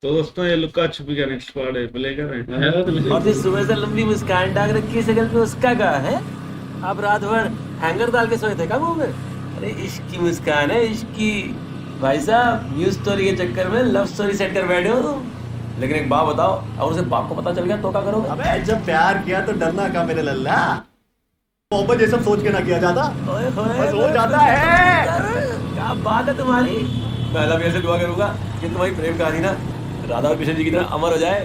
तो दोस्तों ये लुक्का छुपी का नेक्स्ट पार्ट है, प्ले कर रहे हैं। और जिस सुबह से लंबी मुस्कान डाल रखी है शक्ल पे उसका कहा है। आप रात भर हैंगर डाल के सोए थे क्या मुंह में? अरे इश्क की मुस्कान है, इश्क की। भाई साहब न्यूज स्टोरी के चक्कर में लव स्टोरी सेट कर बैठे हो तुम। लेकिन एक बात बताओ, और उसे बाप को पता चल गया तो क्या करोगे? अबे जब प्यार किया तो डरना क्या मेरे लल्ला। मोहब्बत ये सब सोच के ना किया जाता। ओए होए, बस हो जाता है। क्या बात है तुम्हारी। मैं अल्लाह से दुआ करूंगा कि तुम्हारी प्रेम कहानी ना राधा और कृष्ण जी की तरह अमर हो जाए।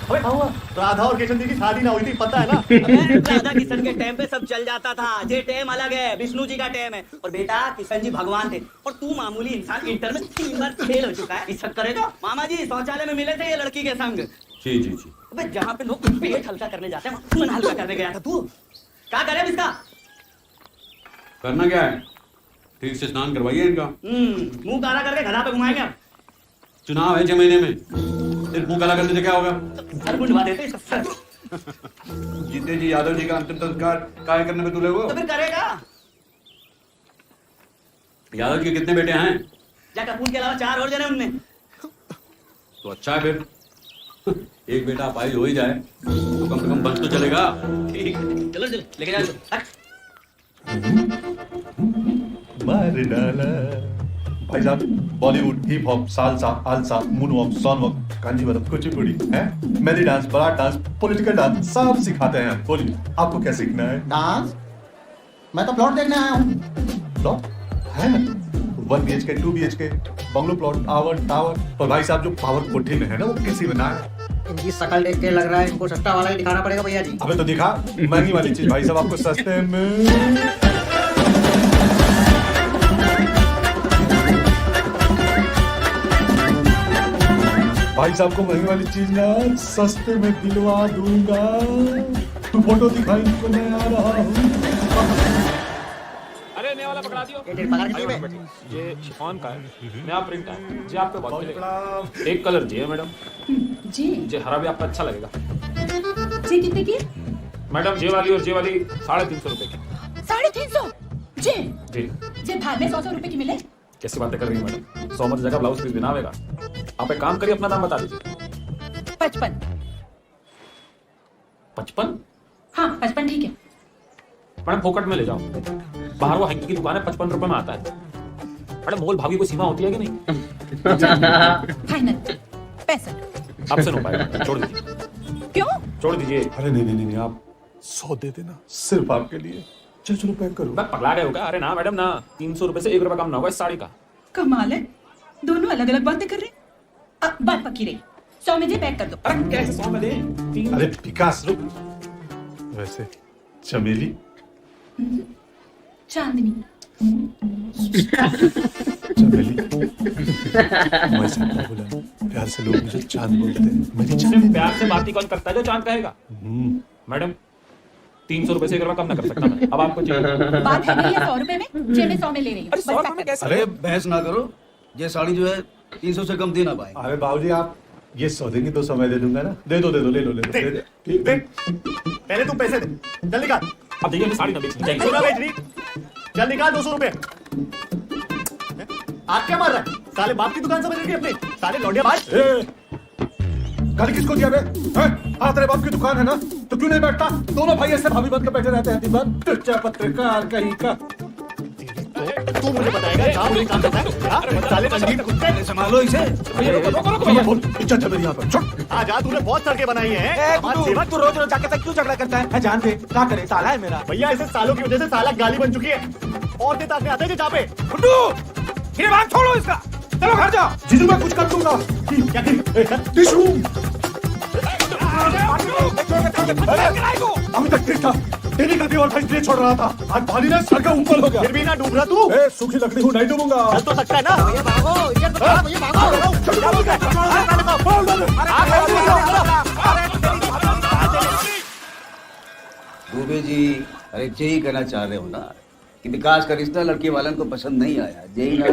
अबे क्या हुआ? राधा और किशन जी की शादी ना हुई थी, पता है ना। अबे राधा किशन के टाइम पे सब चल जाता था। ये टाइम अलग है, विष्णु जी का टाइम है। और बेटा किशन जी भगवान थे और तू मामूली इंसान। इंटर में 3 बार फेल हो चुका है। इज्जत करेगा। मामा जी शौचालय में मिले थे ये लड़की के संग। जी जी जी। अबे जहाँ पे लोग पेट हल्का करने जाते हैं वहाँ मन हल्का करने गया था तू। क्या करे अब इसका? करना क्या है? ठीक से स्नान करवाइए इनका। मुंह काला करके गधा पे घुमाएंगे अब। चुनाव है 6 महीने में, सिर्फ मुंह काला करने से क्या होगा? सर बुंडवा देते इसका सर। जीते जी यादव जी का अंतिम संस्कार काय करने में तुले हो? तो फिर करेगा। यादव के कितने बेटे हैं? या कपूर के अलावा 4 और जने उनमें। तो अच्छा है फिर। एक बेटा अपाहिज हो ही जाए तो कम से कम वंश तो चलेगा। ठीक, चलो चलो लेके जाओ। मार डाला। भाई साहब बॉलीवुड, हिप हॉप, सालसा, आलसा, मूनवॉक, सॉनवॉक, कांजीवरम, कुचिपुड़ी, हैं? Mehndi dance, baraat dance, political dance सब सिखाते हैं हम। बोलिए आपको क्या सीखना है? डांस? मैं तो प्लॉट देखने आया हूँ। प्लॉट है ना? 1 BHK, 2 BHK, bungalow plot, tower. पर भाई साहब जो पावर कोठी में है ना वो कैसी बना है? इनकी शकल देख के लग रहा है इनको सस्ता वाला ही दिखाना पड़ेगा भैया जी। अबे तो दिखा महंगी वाली चीज भाई साहब आपको सस्ते में। भाई साहब को महंगी वाली चीज ना सस्ते में दिलवा दूंगा। तू फोटो दिखा इनको, मैं आ रहा हूँ। अरे नया वाला पकड़ा दियो। ये शिफॉन का है, नया प्रिंट है जी, आपको बहुत मिलेगा। एक कलर जी है मैडम जी जी, हरा भी आपको अच्छा लगेगा। जी कितने की? मैडम जे वाली और जे वाली 350 रुपए की। 350 जी जी जी भार में 100 रुपए की मिले। कैसी बातें कर रही है मैडम? 100 मत जगह ब्लाउज पीस बिना आवेगा। आप एक काम करिए, अपना दाम बता दीजिए। 55। 55? हाँ 55 ठीक है। मैडम फोकट में ले जाओ, बाहर वो हैंकी की दुकान है, 55 रुपए में आता है। मैडम मोल भाव की कोई सीमा होती है कि नहीं? फाइनल 65। आपसे नो पाएगा, छोड़ दीजिए। क्यों? छोड़ दीजिए। अरे नहीं आप 100 दे देना सिर्फ आपके लिए। चलो पैक करो। मैं पगला गए हो क्या? अरे ना मैडम ना, 300 रुपए से 1 रुपया कम ना होगा इस साड़ी का। कमाल है, दोनों अलग अलग बातें कर रहे हैं। अब बात पक्की रही, 100 में जे पैक कर दो। अरे कैसे 100 में दे? अरे विकास रुक। वैसे चमेली, चांदनी, चमेली मैं सबको बोला, प्यार से लोग मुझे चांद बोलते हैं। मेरी चांद प्यार से बात ही कौन करता है जो चांद कहेगा? मैडम 300 रुपए से 1 रुपया कम ना कर सकता मैं। अब आपको चाहिए? बात है नहीं है 100 रुपए में, जे में 100 में ले रही हूँ। अरे 100 रुपए में कैसे? अरे बहस ना करो, ये साड़ी जो है 300 से कम दे ना पाए। अरे बाबूजी आप ये 100 देंगे तो 100 मैं दे दूंगा ना। दे दो ले लो। पहले तू पैसे दे, चल निकाल। अब देखिए साड़ी ना बेचनी चाहिए। सोना बेच रही, चल निकाल 200 रुपए। आप क्या मार रहा है? साले बाप की दुकान समझ रही अपने, साले लौंडिया बाज। गाली किसको दिया बे? हाँ तेरे बाप की दुकान है ना, तो क्यों नहीं बैठता? दोनों भाई ऐसे भाभी बन के बैठे रहते हैं दिन भर। तुच्चा पत्रकार कहीं का। तू मुझे बताएगा जहाँ मुझे काम करता है? हाँ? साले रंगीन कुत्ते, संभालो इसे। इज्जत है मेरी यहाँ पर। छोड़। आज तूने बहुत सड़कें बनाई हैं। तू रोज रोज जाके तक क्यों झगड़ा करता है? जानते क्या करे, साला है मेरा। भैया ऐसे सालों की वजह से साला गाली बन चुकी है। और देता आते हैं जहाँ पे। ये बात छोड़ो इसका, चलो घर जाओ। जीजू मैं कुछ कर दूंगा। क्या टिश्यू। अभी तक ठीक था, डेली का दीवार भाई इसलिए छोड़ रहा था, आज पानी ने सर का ऊपर हो गया। फिर भी ना डूब रहा तू। सूखी लकड़ी हूँ, नहीं डूबूंगा। चल तो सकता है ना। भैया भागो, इज्जत बचाओ, भैया भागो। दुबे जी, अरे यही कहना चाह रहे हो ना कि विकास का रिश्ता लड़की वालन को पसंद नहीं आया, यही ना?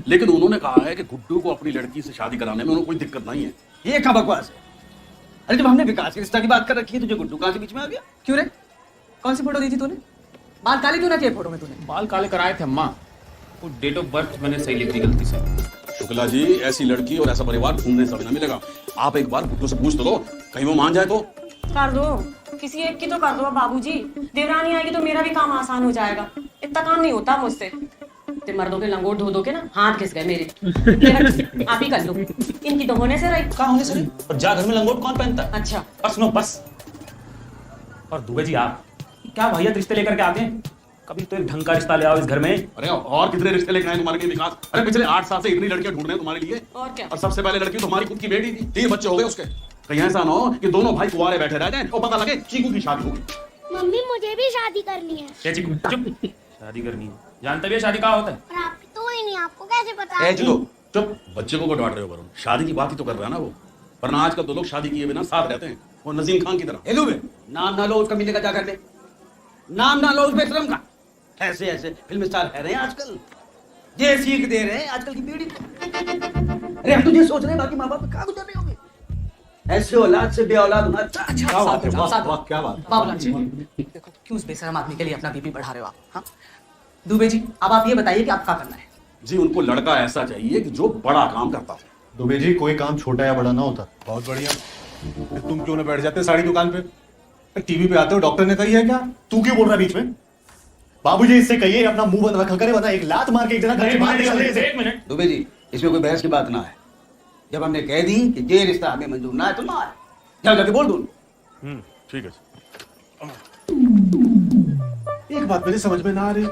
लेकिन उन्होंने कहा है कि गुड्डू को अपनी लड़की से शादी कराने में उन्हें कोई दिक्कत नहीं है। ये क्या बकवास है? अरे जब हमने विकास के रिश्ता की बात कर रखी है, तुझे गुड्डू कहाँ से बीच में आ गया? क्यों रे? कौन सी फोटो दी थी तूने? बाल काले क्यों ना किए फोटो में तूने? बाल काले कराए थे अम्मा, वो डेट ऑफ बर्थ मैंने सही लिख दी गलती से। शुक्ला जी, ऐसी लड़की और ऐसा परिवार ढूंढने से न मिलेगा। आप एक बार गुड्डू से पूछ तो लो, कहीं वो मान जाए तो। कर दो, किसी एक की तो कर दो बाबूजी। देवरानी आएगी तो मेरा भी काम आसान हो जाएगा। इतना काम नहीं होता मुझसे। ते मर्दों के लंगोट धो धो के ना हाथ घिस गए मेरे। मेरा आप ही कर लो। इनकी तो होने से रही। कहाँ होने से रही? और जा घर में लंगोट कौन पहनता है? अच्छा बस नो बस। और दुबे जी आप क्या भैया रिश्ते लेकर के आते हैं? कभी तो एक ढंग का रिश्ता ले आओ इस घर में। अरे और कितने रिश्ते लेकर आए तुम्हारे लिए विकास? अरे पिछले 8 साल से इतनी लड़कियां ढूंढ रहे हैं तुम्हारे लिए। और क्या? और सबसे पहले लड़की तुम्हारी खुद की बेटी थी, 3 बच्चे हो गए उसके। कहीं ऐसा ना हो कि दोनों भाई कुंवारे बैठे रह जाएं और पता लगे चीकू की शादी होगी। मम्मी मुझे भी शादी करनी है। क्या चीकू चुप, शादी करनी है। जानते भी है शादी कहाँ होता है? पर आपकी तो ही नहीं, आपको कैसे पता? ए जुदो, चुप, बच्चे को डांट रहे हो वरुण। शादी की बात ही तो कर रहा है ना वो। वरना आजकल तो लोग शादी किए बिना साथ रहते हैं, वो नजीम खान की तरह। हेलो बे, नाम ना लो उसका मिलेगा जाकर ले। नाम ना लो उस बेशरम का। ऐसे ऐसे फिल्म स्टार है रहे हैं आजकल, ये सीख दे रहे हैं आजकल की पीढ़ी को। अरे हम तुझे सोच रहे हैं बाकी माँ बाप कहाँ गुजर रहे होंगे। ऐसे औलाद से बे औलाद होना अच्छा। क्या बात है, वाह वाह, क्या बात है। बाबूलाल जी, देखो क्यों उस बेशरम आदमी के लिए अपना बीपी बढ़ा रहे हो आप? हाँ दुबे जी, अब आप ये बताइए कि आप क्या करना है? जी उनको लड़का ऐसा चाहिए कि जो बड़ा काम करता हो। दुबे जी, कोई काम छोटा या बड़ा ना होता। बहुत बढ़िया। तुम क्यों ना बैठ जाते साड़ी दुकान पे? टीवी पे आते हो, डॉक्टर ने कही है क्या? तू क्यों बोल रहा है बीच में? बाबूजी इससे कहिए अपना मुंह बंद रखा करे, वरना एक लात मार के एक जना घर से बाहर निकाल देंगे। एक मिनट दुबे जी, इसमें कोई बहस की बात ना है। जब हमने कह दी कि ये रिश्ता हमें मंजूर ना है तो ना है, चल जाके बोल दूं। ठीक है। एक बात मेरे समझ में ना आ रही,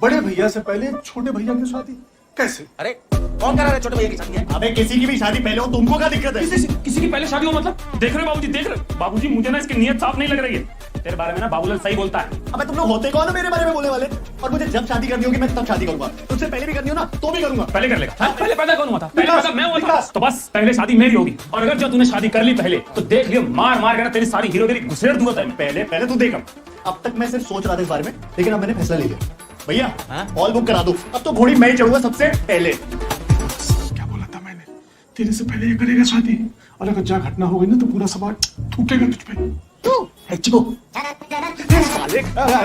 बड़े भैया से पहले छोटे भैया की शादी कैसे? अरे कौन करा रहा है छोटे भैया की शादी है? अबे किसी की भी शादी पहले हो, तुमको क्या दिक्कत है? किसी की पहले शादी हो मतलब? देख रहे हो बाबूजी, देख रहे हो? बाबूजी मुझे ना इसकी नीयत साफ नहीं लग रही है। तेरे बारे में ना बाबूलाल सही बोलता है। अबे तुम लोग होते कौन हो मेरे बारे में बोलने वाले? और मुझे जब शादी करनी होगी मैं तब शादी करूंगा। तुझसे पहले भी करनी हो ना तो भी करूंगा। पहले कर लेगा। हाँ, पहले पैदा कौन हुआ था? पहले पैदा मैं हुआ था। तो बस पहले शादी मेरी होगी। और अगर जो तूने शादी कर ली पहले तो देख लियो मार मार कर ना तेरी सारी हीरोगिरी घुसेड़ दूंगा तेरे। पहले तू देख। अब तक मैं सिर्फ सोच रहा था इस बारे में, लेकिन अब मैंने फैसला ले लिया। भैया ऑल बुक करा दो, अब तो घोड़ी मैं ही चढ़ूंगा सबसे पहले। क्या बोला था मैंने? तेरे से पहले ये करेगा शादी, और अगर जा घटना हो गई ना तो पूरा समाज थूकेगा तुझ पे।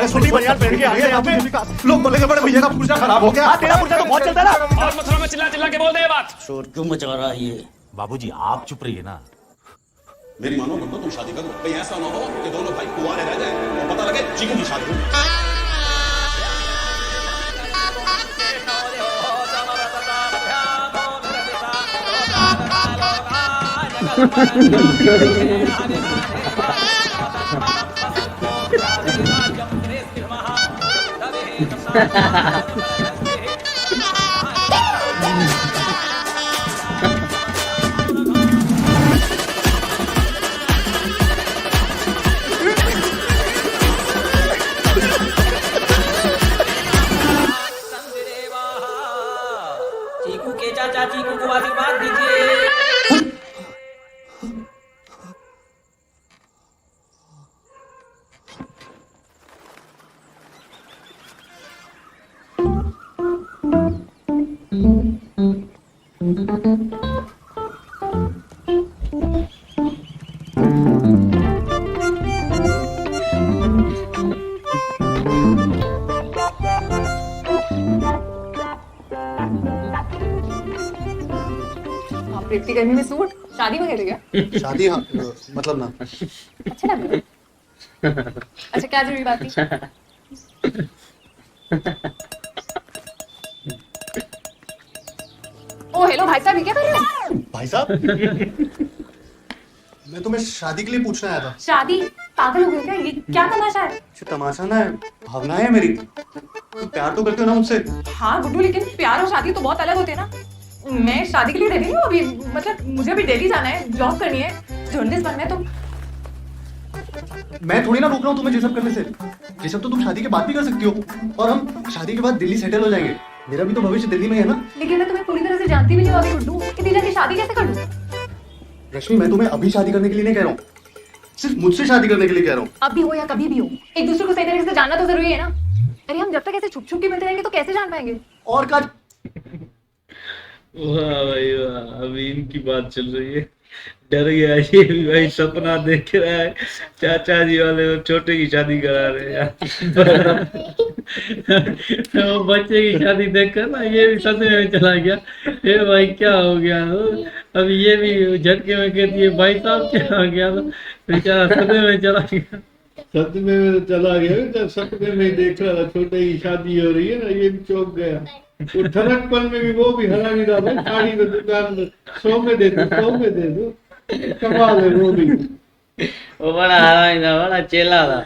छोटी बनियान पहन के आ गया यहाँ पे, लोग बोलेंगे बड़े भैया का पुर्जा खराब हो गया। तेरा पुर्जा तो बहुत चलता है ना। और मथुरा में चिल्ला चिल्ला के बोल दे ये बात। शोर क्यों मचा रहा है ये? बाबूजी आप चुप रहिए ना। मेरी मानो गुड्डू, तुम शादी करो। कहीं ऐसा ना हो कि दोनों भाई कुंवारे रह जाएं और पता लगे चीकू की शादी होगी। चीकू के चाचा चीकू को आशीर्वाद दीजिए। इतनी गर्मी में सूट शादी वगैरह क्या? शादी हाँ, मतलब ना। अच्छा लग रहा है। अच्छा क्या जरूरी बात थी? ओ हेलो भाई साहब, ये क्या कर रहे हो? भाई साहब मैं तुम्हें शादी के लिए पूछने आया था। शादी? पागल हो गए क्या? ये क्या तमाशा है? तमाशा ना है, भावना है मेरी। तुम प्यार तो करते हो ना मुझसे? हाँ गुड्डू, लेकिन प्यार और शादी तो बहुत अलग होते हैं ना। मैं शादी के लिए रेडी हूँ अभी, मतलब मुझे अभी दिल्ली जाना है, जॉब करनी है, जर्नलिस्ट बनना है। तो मैं थोड़ी ना रोक रहा हूँ तुम्हें ये सब करने से। ये सब तो तुम शादी के बाद भी कर सकती हो, और हम शादी के बाद दिल्ली सेटल हो जाएंगे। मेरा भी तो भविष्य दिल्ली में है ना। लेकिन मैं तुम्हें पूरी तरह से जानती भी नहीं हूँ अभी गुड्डू, इतनी जल्दी शादी कैसे कर लूँ? रश्मि, मैं तुम्हें अभी शादी करने के लिए नहीं कह रहा हूँ, सिर्फ मुझसे शादी करने के लिए कह रहा हूँ। अभी हो या कभी भी हो, एक दूसरे को सही तरीके से जानना तो जरूरी है ना। अरे हम जब तक ऐसे छुप छुप के मिलते रहेंगे तो कैसे जान पाएंगे? और का वाह भाई वाह, अभी इनकी बात चल रही है। डर गया ये भी भाई, सपना देख रहा है चाचा जी वाले वो छोटे की शादी करा रहे हैं यार। वो बच्चे की शादी देखकर ना ये भी सदमे में चला गया। ए भाई क्या हो गया? तो अब ये भी झटके में कहती है भाई साहब क्या हो गया? तो बेचारा सदमे में चला गया। सपने में चला गया, जब सपने में देख रहा था छोटे की शादी हो रही है ना, ये भी चौंक गया। वो ठरकपन में भी वो भी हरा नहीं रहा भाई, साड़ी में दुकान में 100 में दे दो, 100 में दे दो, कमाल है वो भी। वो बड़ा हरामी था, बड़ा चेला था।